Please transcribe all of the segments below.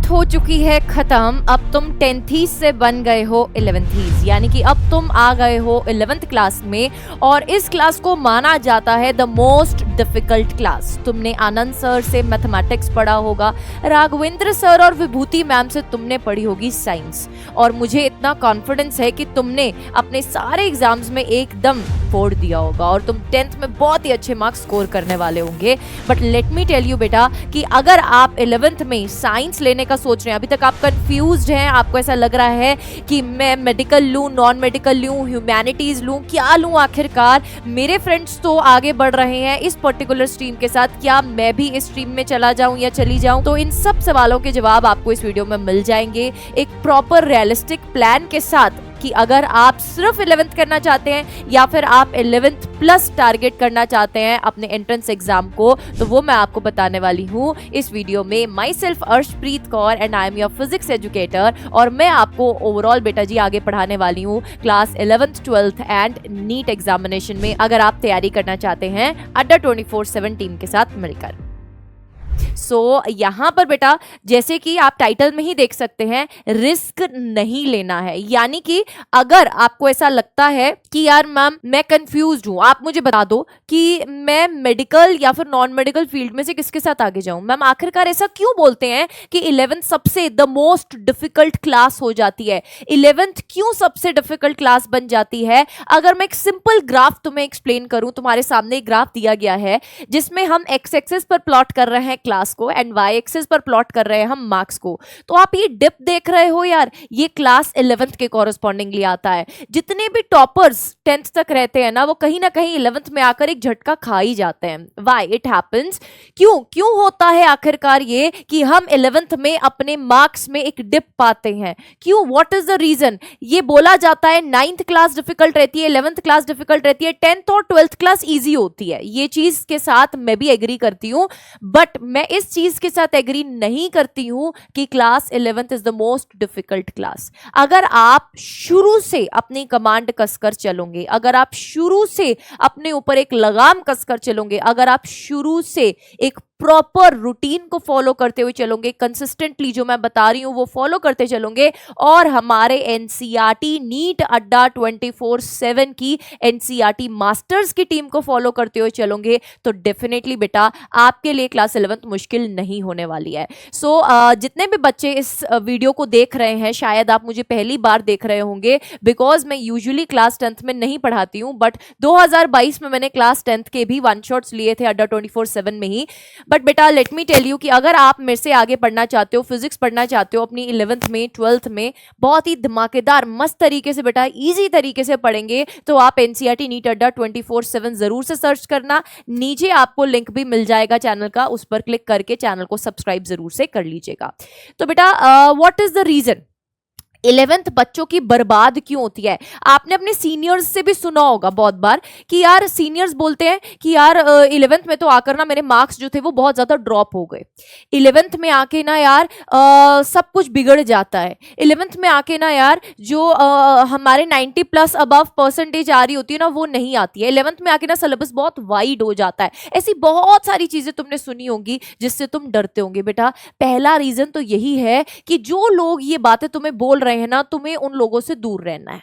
हो चुकी है खत्म। अब तुम 10th से बन गए हो 11th, यानी कि अब तुम आ गए हो 11th क्लास में और इस क्लास को माना जाता है द मोस्ट डिफिकल्ट क्लास। तुमने आनंद सर से मैथमेटिक्स पढ़ा होगा, राघवेंद्र सर और विभूति मैम से तुमने पढ़ी होगी साइंस, और मुझे इतना कॉन्फिडेंस है कि तुमने अपने सारे एग्जाम्स में एकदम फोड़ दिया होगा और तुम 10th में बहुत ही अच्छे मार्क्स स्कोर करने वाले होंगे। But let me tell you बेटा कि अगर आप 11th में साइंस लेने का सोच रहे हैं, अभी तक आप कंफ्यूज्ड हैं, आपको ऐसा लग रहा है कि मैं मेडिकल लूं, नॉन मेडिकल लूं, ह्यूमैनिटीज लूं, क्या लूं आखिरकार, मेरे फ्रेंड्स तो आगे बढ़ रहे हैं इस पर्टिकुलर स्ट्रीम के साथ, क्या मैं भी इस स्ट्रीम में चला जाऊं या चली जाऊं? तो इन सब सवालों के जवाब आपको इस वीडियो में मिल जाएंगे एक प्रॉपर रियलिस्टिक प्लान के साथ कि अगर आप सिर्फ 11th करना चाहते हैं या फिर आप 11th प्लस टारगेट करना चाहते हैं अपने एंट्रेंस एग्जाम को, तो वो मैं आपको बताने वाली हूँ इस वीडियो में। My self Arshpreet Kaur and I am your physics educator, और मैं आपको ओवरऑल बेटा जी आगे पढ़ाने वाली हूँ class 11th 12th and NEET examination में, अगर आप तैयारी करना चाहते हैं अड्डा 24/7 टीम के साथ मिलकर। यहाँ पर बेटा जैसे कि आप टाइटल में ही देख सकते हैं, रिस्क नहीं लेना है। यानी कि अगर आपको ऐसा लगता है कि यार मैम मैं कंफ्यूज्ड हूं, आप मुझे बता दो कि मैं मेडिकल या फिर नॉन मेडिकल फील्ड में से किसके साथ आगे जाऊं। मैम आखिरकार ऐसा क्यों बोलते हैं कि 11th सबसे द मोस्ट डिफिकल्ट क्लास हो जाती है? 11th क्यों सबसे डिफिकल्ट क्लास बन जाती है? अगर मैं एक सिंपल ग्राफ तुम्हें एक्सप्लेन करूं, तुम्हारे सामने एक ग्राफ दिया गया है जिसमें हम एक्स एक्सिस पर प्लॉट कर रहे हैं क्लास को एंड वाई एक्सिस पर प्लॉट कर रहे हैं हम मार्क्स को, तो आप ये डिप देख रहे हो यार, ये क्लास 11th के कॉरेस्पॉन्डिंगली आता है। जितने भी टॉपर्स 10th तक रहते हैं ना, वो कहीं ना कहीं 11th में आकर एक झटका खा ही जाते हैं। वाई इट हैपेंस, क्यों होता है आखिरकार ये कि हम 11th में अपने मार्क्स में एक डिप पाते हैं? क्यों, व्हाट इज द रीजन? ये बोला जाता है 9th क्लास डिफिकल्ट रहती है, 11th क्लास डिफिकल्ट रहती है, 10th और 12th क्लास इजी होती है। ये चीज के साथ मैं भी एग्री करती हूं, बट मैं इस चीज के साथ एग्री नहीं करती हूं कि class 11th is the most difficult class. अगर आप शुरू से अपनी कमांड कसकर चलोगे, अगर आप शुरू से अपने ऊपर एक लगाम कसकर चलोगे, अगर आप शुरू से एक प्रॉपर रूटीन को फॉलो करते हुए चलोगे, कंसिस्टेंटली जो मैं बता रही हूं वो फॉलो करते चलोगे, और हमारे एनसीईआरटी नीट अड्डा 24/7 की एनसीईआरटी मास्टर्स की टीम को फॉलो करते हुए चलोगे, तो डेफिनेटली बेटा आपके लिए क्लास 11th मुश्किल नहीं होने वाली है। जितने भी बच्चे इस वीडियो को देख रहे हैं, शायद आप मुझे पहली बार देख रहे होंगे, बिकॉज मैं यूजुअली क्लास 10th में नहीं पढ़ाती हूँ, बट 2022 में मैंने क्लास 10th के भी 1 शॉट्स लिए थे अड्डा 24/7 में ही। बट बेटा लेट मी टेल यू कि अगर आप मेरे से आगे पढ़ना चाहते हो, फिजिक्स पढ़ना चाहते हो अपनी 11th में 12th में बहुत ही धमाकेदार मस्त तरीके से बेटा इजी तरीके से पढ़ेंगे, तो आप एनसीईआरटी नीट अड्डा 24/7 जरूर से सर्च करना। नीचे आपको लिंक भी मिल जाएगा चैनल का, उस पर क्लिक करके चैनल को सब्सक्राइब जरूर से कर लीजिएगा। तो बेटा what is the reason 11th बच्चों की बर्बाद क्यों होती है? आपने अपने सीनियर्स से भी सुना होगा बहुत बार कि यार सीनियर्स बोलते हैं कि यार 11th में तो आकर ना मेरे मार्क्स जो थे वो बहुत ज्यादा ड्रॉप हो गए, 11th में आके ना यार सब कुछ बिगड़ जाता है, 11th में आके ना यार जो हमारे 90+ अबव परसेंटेज आ रही होती है ना वो नहीं आती है, 11th में आके ना सिलेबस बहुत वाइड हो जाता है। ऐसी बहुत सारी चीजें तुमने सुनी होंगी जिससे तुम डरते होंगे। बेटा पहला रीजन तो यही है कि जो लोग ये बातें तुम्हें बोल रहे हैं ना, तुम्हें उन लोगों से दूर रहना है।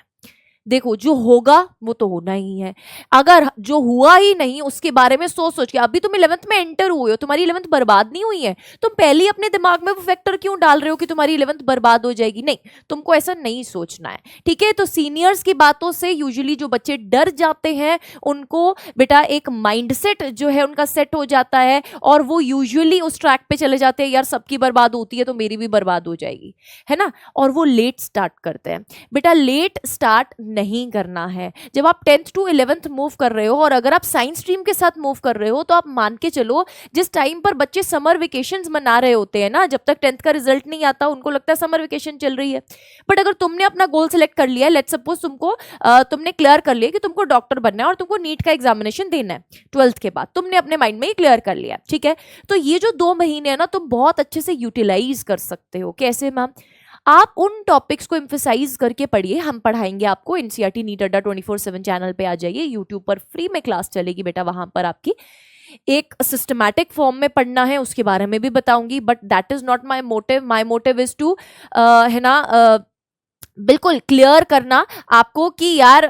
देखो जो होगा वो तो होना ही है, अगर जो हुआ ही नहीं उसके बारे में सोच के, अभी तुम 11th में एंटर हुए हो, तुम्हारी 11th बर्बाद नहीं हुई है, तुम पहले ही अपने दिमाग में वो फैक्टर क्यों डाल रहे हो कि तुम्हारी 11th बर्बाद हो जाएगी? नहीं, तुमको ऐसा नहीं सोचना है, ठीक है? तो सीनियर्स की बातों से यूजुअली जो बच्चे डर जाते हैं उनको बेटा एक माइंडसेट जो है उनका सेट हो जाता है, और वो यूजुअली उस ट्रैक पे चले जाते हैं, यार सबकी बर्बाद होती है तो मेरी भी बर्बाद हो जाएगी, है ना, और वो लेट स्टार्ट करते हैं। बेटा लेट स्टार्ट नहीं करना है। जब आप 10th to 11th मूव कर रहे हो, और अगर आप साइंस स्ट्रीम के साथ मूव कर रहे हो, तो आप मान के चलो जिस टाइम पर बच्चे समर वेकेशंस मना रहे होते हैं ना, जब तक 10th का रिजल्ट नहीं आता उनको लगता है समर वेकेशन चल रही है, बट अगर तुमने अपना गोल सेलेक्ट कर लिया है, लेट्स सपोज तुमने क्लियर कर लिया कि तुमको डॉक्टर बनना है और तुमको नीट का एग्जामिनेशन देना है 12th के बाद, तुमने अपने माइंड में ही क्लियर कर लिया, ठीक है? तो ये जो 2 महीने है ना तुम बहुत अच्छे से यूटिलाइज कर सकते हो। कैसे मैम? आप उन टॉपिक्स को एम्फसाइज करके पढ़िए, हम पढ़ाएंगे आपको। एनसीईआरटी नीट अड्डा 24/7 चैनल पे आ जाइए, यूट्यूब पर फ्री में क्लास चलेगी बेटा, वहां पर आपकी एक सिस्टमैटिक फॉर्म में पढ़ना है उसके बारे में भी बताऊंगी, but that is not my motive. My motive is to है ना बिल्कुल क्लियर करना आपको कि यार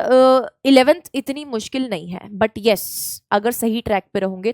11th इतनी मुश्किल नहीं है, बट यस अगर सही ट्रैक पे रहोगे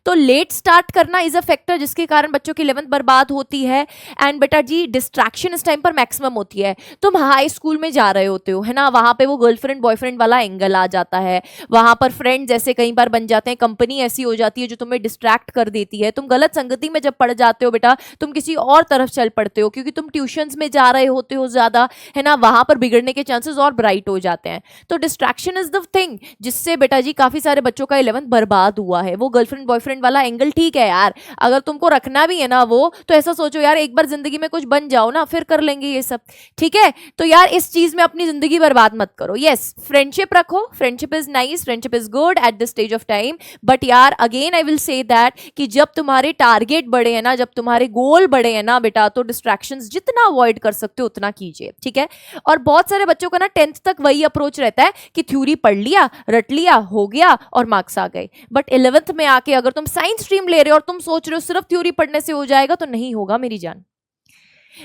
तो लेट स्टार्ट करना इज अ फैक्टर जिसके कारण बच्चों की 11th बर्बाद होती है. एंड बेटा जी डिस्ट्रैक्शन इस टाइम पर मैक्सिमम होती है. तुम हाई स्कूल में जा रहे होते हो है ना, वहां पे वो गर्लफ्रेंड बॉयफ्रेंड वाला एंगल आ जाता है, वहां पर फ्रेंड जैसे कई बार बन जाते हैं, कंपनी ऐसी हो जाती है जो तुम्हें डिस्ट्रैक्ट कर देती है. तुम गलत संगति में जब पड़ जाते हो बेटा तुम किसी और तरफ चल पड़ते हो क्योंकि तुम ट्यूशंस में जा रहे होते हो ज्यादा है ना, वहां पर बिगड़ने के चांसेस और ब्राइट हो जाते हैं. तो डिस्ट्रैक्शन इज द थिंग जिससे बेटा जी काफी सारे बच्चों का 11th बर्बाद हुआ है. वो गर्लफ्रेंड बॉयफ्रेंड वाला एंगल ठीक है यार, अगर तुमको रखना भी है ना वो तो ऐसा सोचो यार एक बार जिंदगी में कुछ बन जाओ ना फिर कर लेंगे ये सब, ठीक है. तो यार इस चीज में अपनी जिंदगी बर्बाद मत करो. यस फ्रेंडशिप रखो, friendship is nice, friendship is good at this stage of time, but यार again I will say that कि जब तुम्हारे टारगेट बड़े हैं ना, जब तुम्हारे गोल बड़े हैं ना बेटा, तो डिस्ट्रैक्शंस जितना अवॉइड कर सकते हो उतना कीजिए, ठीक है. और बहुत सारे बच्चों का ना 10th तक वही अप्रोच रहता है कि थ्योरी पढ़ लिया, रट लिया, हो गया और मार्क्स आ गए. बट 11th में आके अगर तुम साइंस स्ट्रीम ले रहे हो और तुम सोच रहे हो सिर्फ थ्योरी पढ़ने से हो जाएगा, तो नहीं होगा मेरी जान.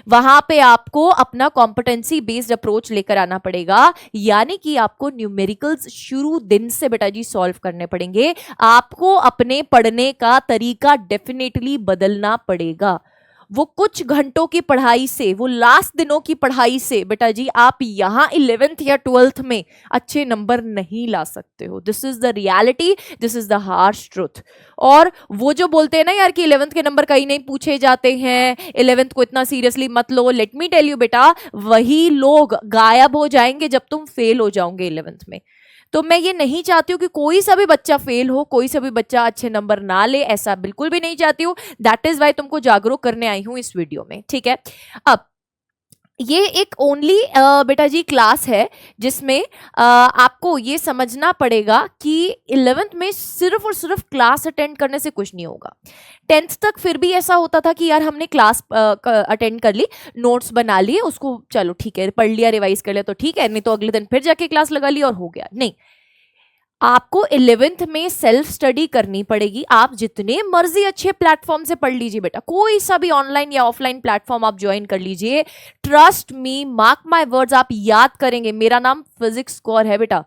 वहां पे आपको अपना कॉम्पिटेंसी बेस्ड अप्रोच लेकर आना पड़ेगा, यानी कि आपको न्यूमेरिकल्स शुरू दिन से बेटा जी सॉल्व करने पड़ेंगे. आपको अपने पढ़ने का तरीका डेफिनेटली बदलना पड़ेगा. वो कुछ घंटों की पढ़ाई से, वो लास्ट दिनों की पढ़ाई से बेटा जी आप यहां 11th या 12th में अच्छे नंबर नहीं ला सकते हो. This is the reality, this is the harsh truth. और वो जो बोलते हैं ना यार कि 11th के नंबर कहीं नहीं पूछे जाते हैं, 11th को इतना सीरियसली मत लो, लेट मी टेल यू बेटा वही लोग गायब हो जाएंगे जब तुम फेल हो जाओगे 11th में. तो मैं ये नहीं चाहती हूँ कि कोई सा भी बच्चा फेल हो, कोई सा भी बच्चा अच्छे नंबर ना ले, ऐसा बिल्कुल भी नहीं चाहती हूँ. दैट इज वाई तुमको जागरूक करने आई हूँ इस वीडियो में, ठीक है. अब ये एक ओनली बेटा जी क्लास है जिसमें आपको ये समझना पड़ेगा कि 11th में सिर्फ और सिर्फ क्लास अटेंड करने से कुछ नहीं होगा. 10th तक फिर भी ऐसा होता था कि यार हमने क्लास अटेंड कर ली, नोट्स बना लिए, उसको चलो ठीक है पढ़ लिया, रिवाइज कर लिया तो ठीक है, नहीं तो अगले दिन फिर जाके क्लास लगा ली और हो गया. नहीं, आपको 11th में सेल्फ स्टडी करनी पड़ेगी. आप जितने मर्जी अच्छे प्लेटफॉर्म से पढ़ लीजिए बेटा, कोई सा भी ऑनलाइन या ऑफलाइन प्लेटफॉर्म आप ज्वाइन कर लीजिए. Trust me, mark my words, आप याद करेंगे. मेरा नाम फिजिक्स स्कोर है बेटा,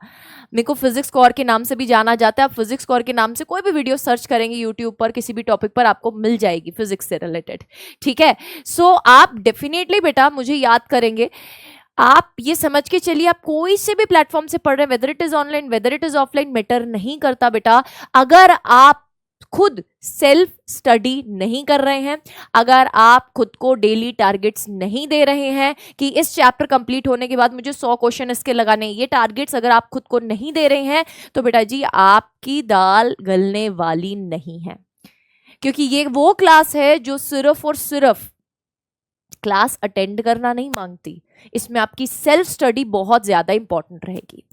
मेरे को फिजिक्स स्कोर के नाम से भी जाना जाता है. आप फिजिक्स स्कोर के नाम से कोई भी वीडियो सर्च करेंगे यूट्यूब पर किसी भी टॉपिक पर आपको मिल जाएगी फिजिक्स से रिलेटेड, ठीक है. सो आप डेफिनेटली बेटा मुझे याद करेंगे. आप ये समझ के चलिए आप कोई से भी प्लेटफॉर्म से पढ़ रहे हैं, whether it is online whether it is offline matter नहीं करता बेटा. अगर आप खुद सेल्फ स्टडी नहीं कर रहे हैं, अगर आप खुद को डेली टारगेट्स नहीं दे रहे हैं कि इस चैप्टर कंप्लीट होने के बाद मुझे 100 क्वेश्चन इसके लगाने, ये टारगेट्स अगर आप खुद को नहीं दे रहे हैं तो बेटा जी आपकी दाल गलने वाली नहीं है. क्योंकि ये वो क्लास है जो सिर्फ और सिर्फ क्लास अटेंड करना नहीं मांगती, इसमें आपकी सेल्फ स्टडी बहुत ज्यादा इंपॉर्टेंट रहेगी.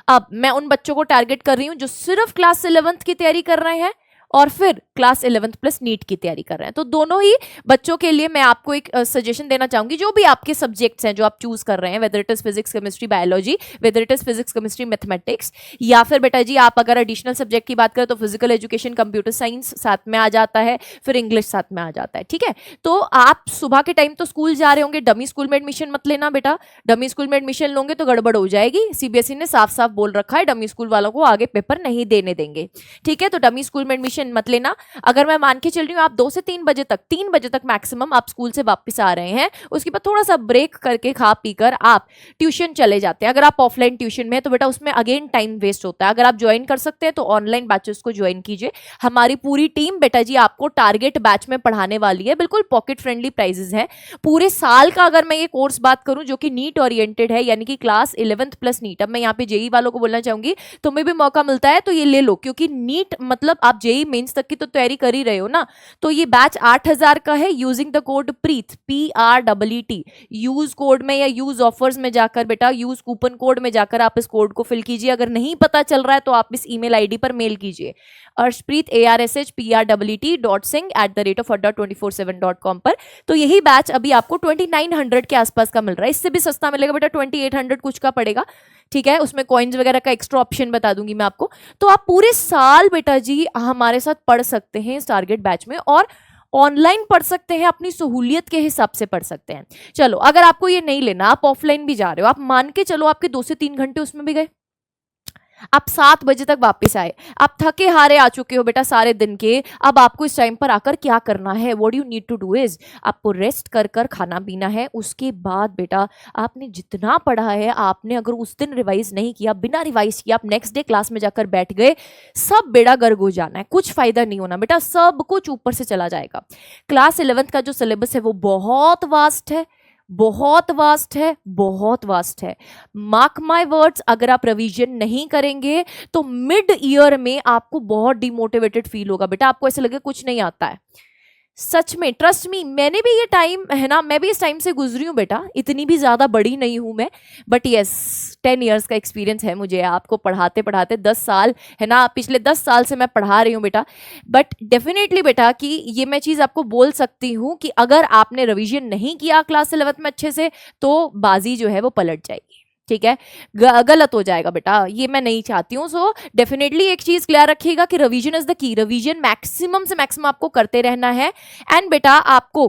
अब मैं उन बच्चों को टारगेट कर रही हूं जो सिर्फ क्लास 11th की तैयारी कर रहे हैं और फिर क्लास 11th प्लस नीट की तैयारी कर रहे हैं. तो दोनों ही बच्चों के लिए मैं आपको एक सजेशन देना चाहूंगी. जो भी आपके सब्जेक्ट्स हैं जो आप चूज कर रहे हैं, whether it is physics chemistry biology, whether it is physics chemistry mathematics, या फिर बेटा जी आप अगर एडिशनल सब्जेक्ट की बात करें तो फिजिकल एजुकेशन कंप्यूटर साइंस साथ में आ जाता है, फिर इंग्लिश साथ में आ जाता है, ठीक है. तो आप सुबह के टाइम तो स्कूल जा रहे होंगे, डमी स्कूल में एडमिशन मत लेना बेटा. डमी स्कूल में एडमिशन लोगे तो गड़बड़ हो जाएगी. सीबीएसई ने साफ साफ बोल रखा है डमी स्कूल वालों को आगे पेपर नहीं देने देंगे, ठीक है. तो डमी स्कूल में एडमिशन मत लेना. अगर मैं मान के चल रही हूँ आप 2 से 3 बजे तक, 3 बजे तक मैक्सिमम आप स्कूल से वापस आ रहे हैं, उसके बाद थोड़ा सा ब्रेक करके खा पीकर आप ट्यूशन चले जाते हैं. अगर आप ऑफलाइन ट्यूशन में है तो बेटा उसमें अगेन टाइम वेस्ट होता है. अगर आप ज्वाइन कर सकते हैं तो ऑनलाइन बैचेस को ज्वाइन कीजिए. हमारी पूरी टीम बेटा जी आपको टारगेट बैच में पढ़ाने वाली है. बिल्कुल पॉकेट फ्रेंडली प्राइजेस हैं. पूरे साल का अगर मैं ये कोर्स बात करूं जो कि नीट ओरिएंटेड है, यानी कि क्लास 11th प्लस नीट. अब मैं यहाँ पे जेई वालों को बोलना चाहूंगी तुम्हें भी मौका मिलता है तो ये ले लो, क्योंकि नीट मतलब आप जेई मेंस तक की तो तैयारी कर ही रहे हो ना. तो ये बैच 8000 का है using the code Preet PREET. Use code में या यूज ऑफर्स में जाकर बेटा, यूज कूपन कोड में जाकर आप इस कोड को फिल कीजिए. अगर नहीं पता चल रहा है तो आप इस ईमेल आईडी पर मेल कीजिए अर्शप्रीत ARSHPREET.singh@247.com पर. तो यही बैच अभी आपको 2900 के आसपास का मिल रहा है. इससे भी सस्ता मिलेगा बेटा, 2800 कुछ का पड़ेगा, ठीक है, उसमें कॉइन्स वगैरह का एक्स्ट्रा ऑप्शन बता दूंगी मैं आपको। तो आप पूरे साल बेटा जी हमारे साथ पढ़ सकते हैं इस टारगेट बैच में, और ऑनलाइन पढ़ सकते हैं, अपनी सहूलियत के हिसाब से पढ़ सकते हैं। चलो अगर आपको ये नहीं लेना, आप ऑफलाइन भी जा रहे हो, आप मान के चलो आपके 2 से 3 घंटे उसमें भी गए, आप 7 बजे तक वापस आए, आप थके हारे आ चुके हो बेटा सारे दिन के, अब आपको इस टाइम पर आकर क्या करना है, what you need to do is आपको रेस्ट कर कर खाना पीना है। उसके बाद बेटा आपने जितना पढ़ा है, आपने अगर उस दिन रिवाइज नहीं किया, बिना रिवाइज किया आप नेक्स्ट डे क्लास में जाकर बैठ गए, सब बेड़ा गर्क हो जाना है, कुछ फायदा नहीं होना बेटा, सब कुछ ऊपर से चला जाएगा। क्लास 11th का जो सिलेबस है वो बहुत वास्ट है, बहुत वास्ट है, बहुत वास्ट है। मार्क माय वर्ड्स, अगर आप रिवीजन नहीं करेंगे तो मिड ईयर में आपको बहुत डिमोटिवेटेड फील होगा बेटा, आपको ऐसे लगे कुछ नहीं आता है। सच में ट्रस्ट मी, मैंने भी ये टाइम है ना, मैं भी इस टाइम से गुजरी हूँ बेटा, इतनी भी ज्यादा बड़ी नहीं हूं मैं, बट यस 10 इयर्स का एक्सपीरियंस है मुझे आपको पढ़ाते पढ़ाते, 10 साल है ना, पिछले 10 साल से मैं पढ़ा रही हूँ बेटा। बट डेफिनेटली बेटा कि ये मैं चीज आपको बोल सकती हूँ कि अगर आपने रिवीजन नहीं किया क्लास 11th में अच्छे से, तो बाजी जो है वो पलट जाएगी, ठीक है, गलत हो जाएगा बेटा, ये मैं नहीं चाहती हूँ। सो डेफिनेटली एक चीज क्लियर रखिएगा कि revision is the key, revision maximum से मैक्सिमम आपको करते रहना है। एंड बेटा आपको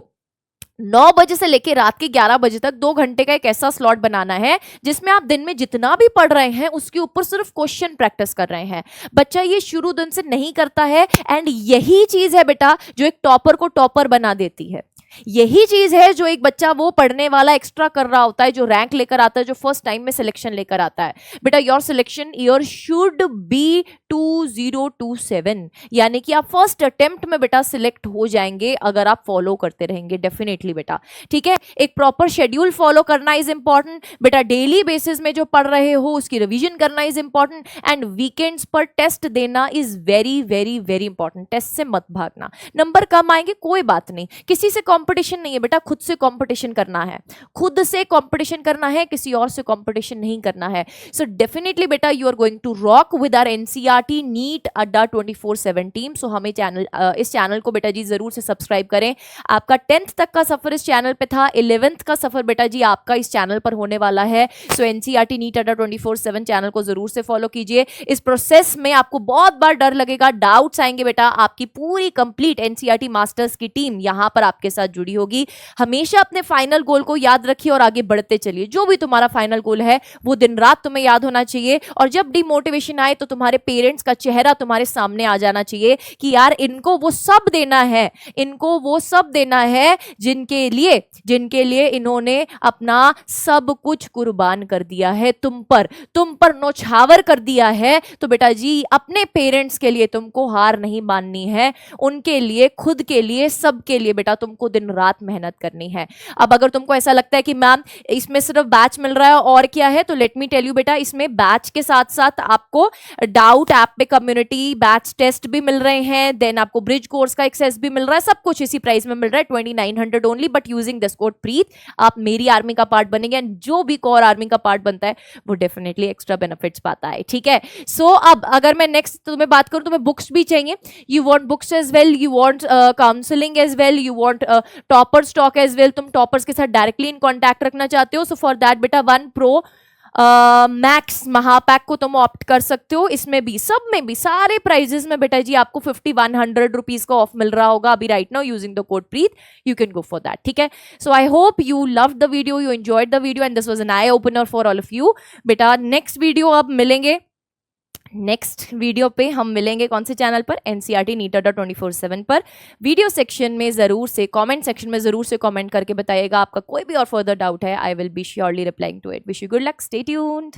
9 बजे से लेके रात के 11 बजे तक 2 घंटे का एक ऐसा स्लॉट बनाना है जिसमें आप दिन में जितना भी पढ़ रहे हैं उसके ऊपर सिर्फ क्वेश्चन प्रैक्टिस कर रहे हैं। बच्चा ये शुरू दिन से नहीं करता है, एंड यही चीज है बेटा जो एक टॉपर को टॉपर बना देती है, यही चीज है जो एक बच्चा वो पढ़ने वाला एक्स्ट्रा कर रहा होता है, जो रैंक लेकर आता है, जो फर्स्ट टाइम में सिलेक्शन लेकर आता है। बेटा your selection year should be 2027, यानी कि आप फर्स्ट अटेम्प्ट में बेटा सिलेक्ट हो जाएंगे अगर आप फॉलो करते रहेंगे, डेफिनेटली बेटा, ठीक है। एक प्रॉपर शेड्यूल फॉलो करना इज इंपॉर्टेंट बेटा, डेली बेसिस में जो पढ़ रहे हो उसकी रिवीजन करना इज इंपॉर्टेंट, एंड वीकेंड्स पर टेस्ट देना is very very very important. Test से मत भागना, नंबर कम आएंगे कोई बात नहीं, किसी से कंपटीशन नहीं है बेटा, खुद से कंपटीशन करना है, खुद से कंपटीशन करना है, किसी और से कंपटीशन नहीं करना है। सो डेफिनेटली बेटा you are going to rock with our NCERT NEET Adda 24/7 team. सो हमें इस चैनल को बेटा जी जरूर से सब्सक्राइब करें। आपका 10th तक का सफर इस चैनल पे था, 11th का सफर बेटा जी आपका इस चैनल पर होने वाला है। सो एनसीईआरटी नीट अड्डा 24/7 चैनल को जरूर से फॉलो कीजिए। इस प्रोसेस में आपको बहुत बार डर लगेगा, डाउट्स आएंगे बेटा, आपकी पूरी कंप्लीट एनसीईआरटी मास्टर्स की टीम यहां पर आपके साथ जुड़ी होगी। हमेशा अपने फाइनल गोल को याद रखिए और आगे बढ़ते चलिए। जो भी तुम्हारा फाइनल गोल है वो दिन रात तुम्हें याद होना चाहिए, और जब डिमोटिवेशन आए तो तुम्हारे पेरेंट्स का चेहरा तुम्हारे सामने आ जाना चाहिए कि यार इनको वो सब देना है, इनको वो सब देना है जिनके लिए इन्होंने अपना सब कुछ कुर्बान कर दिया है, तुम पर नौछावर कर दिया है। तो बेटा जी अपने पेरेंट्स के लिए तुमको हार नहीं माननी है, उनके लिए, खुद के लिए, सबके लिए बेटा तुमको दिन रात मेहनत करनी है। अब अगर तुमको ऐसा लगता है कि मैम इसमें सिर्फ बैच मिल रहा है और क्या है, तो लेट मी टेल यू बेटा, इसमें बैच के साथ साथ आपको डाउट ऐप पे कम्युनिटी बैच टेस्ट भी मिल रहे हैं, देन आपको ब्रिज कोर्स का एक्सेस भी मिल रहा है, सब कुछ इसी प्राइस में मिल रहा है 2900 only, but using this code Preet आप मेरी आर्मी का पार्ट बनेंगे, एंड जो भी कोर आर्मी का पार्ट बनता है वो डेफिनेटली एक्स्ट्रा बेनिफिट्स पाता है, ठीक है। सो अब अगर मैं नेक्स्ट तुम्हें बात करूं, तुम्हें बुक्स भी चाहिए, you want books as well, you want counselling as well, you want topper stock as well, तुम टॉपर्स के साथ डायरेक्टली इन कॉन्टैक्ट रखना चाहते हो, सो फॉर दैट बेटा 1 Pro मैक्स महापैक को तुम ऑप्ट कर सकते हो। इसमें भी, सब में भी, सारे प्राइजेस में बेटा जी आपको 5100 रुपीज का ऑफ मिल रहा होगा अभी right now using the code Preet, you can go for that, ठीक है। So I hope you love the video, you enjoyed the video, and this was an eye opener for all of you बेटा। Next video अब मिलेंगे, next video पे हम मिलेंगे कौन से चैनल पर, एनसीईआरटी नीट अड्डा 24/7 पर। वीडियो सेक्शन में जरूर से, कमेंट सेक्शन में जरूर से कमेंट करके बताइएगा आपका कोई भी और फर्दर डाउट है, I will be surely replying to it. Wish you good luck, stay tuned.